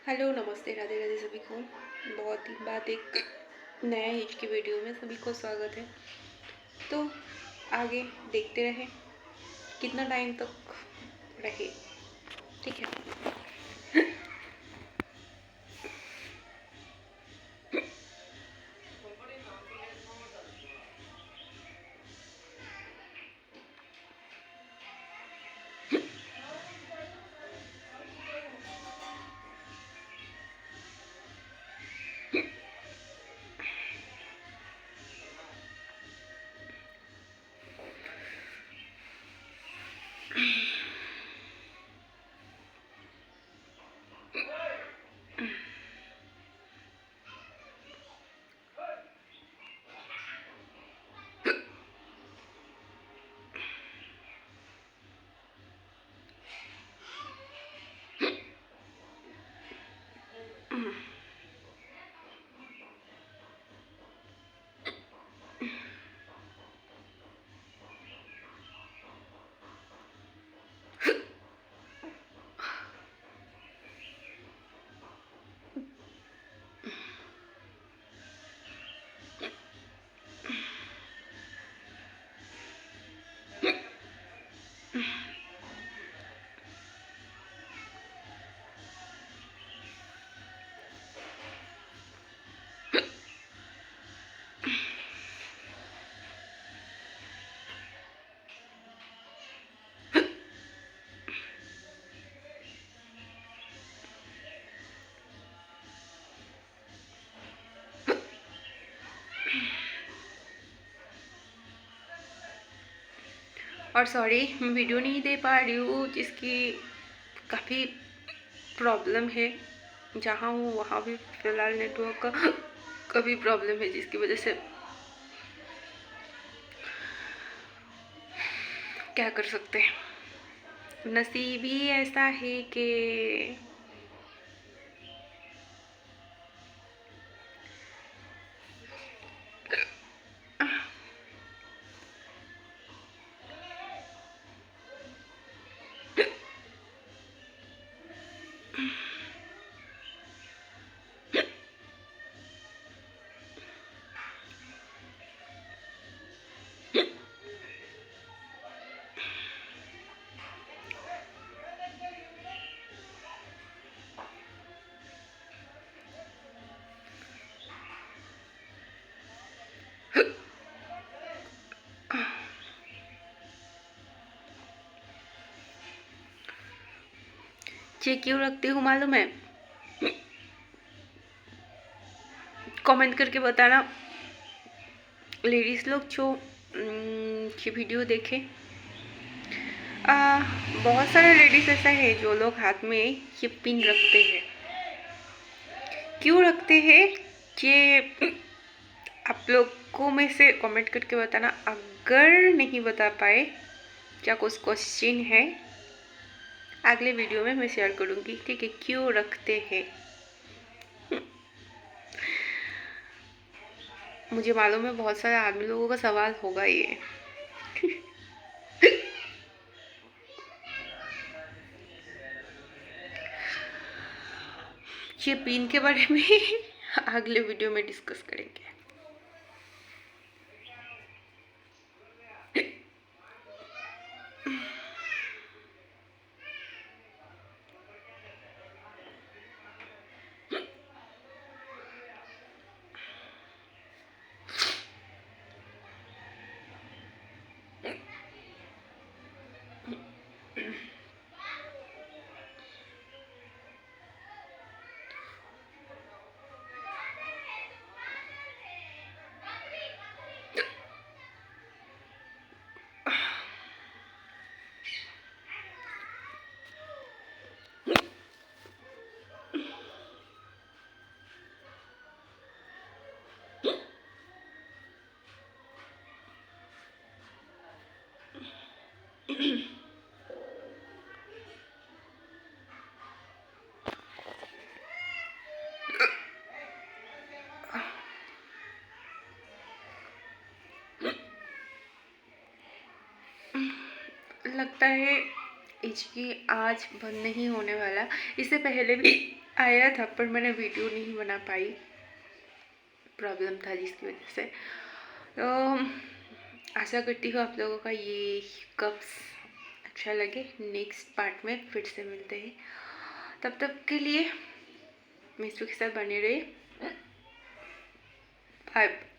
Hello, नमस्ते, राधे राधे सभी को। बहुत दिन बाद एक नया हिच की वीडियो में सभी को स्वागत है। तो आगे देखते रहे कितना टाइम तक रहे, ठीक है। और सॉरी, मैं वीडियो नहीं दे पा रही हूँ, जिसकी काफ़ी प्रॉब्लम है। जहाँ हूँ वहाँ भी फिलहाल नेटवर्क का काफ़ी प्रॉब्लम है, जिसकी वजह से क्या कर सकते हैं। नसीब ही ऐसा है कि ये क्यों रखती हूँ मालूम है? कमेंट करके बताना लेडीज़ लोग जो ये वीडियो देखे। बहुत सारे लेडीज़ ऐसा है जो लोग हाथ में ये पिन रखते हैं। क्यों रखते हैं ये आप लोगों में से कमेंट करके बताना। अगर नहीं बता पाए, क्या कुछ क्वेश्चन है, अगले वीडियो में मैं शेयर करूँगी, ठीक है। क्यों रखते हैं मुझे मालूम है बहुत सारे आदमी लोगों का सवाल होगा ये। ये पिन के बारे में अगले वीडियो में डिस्कस करेंगे। लगता है हिचकी आज बंद नहीं होने वाला। इससे पहले भी आया था पर मैंने वीडियो नहीं बना पाई, प्रॉब्लम था जिसकी वजह से। तो आशा करती हूँ आप लोगों का ये कप्स अच्छा लगे। नेक्स्ट पार्ट में फिर से मिलते हैं, तब तक के लिए मिस्टू के साथ बने रहे। बाय।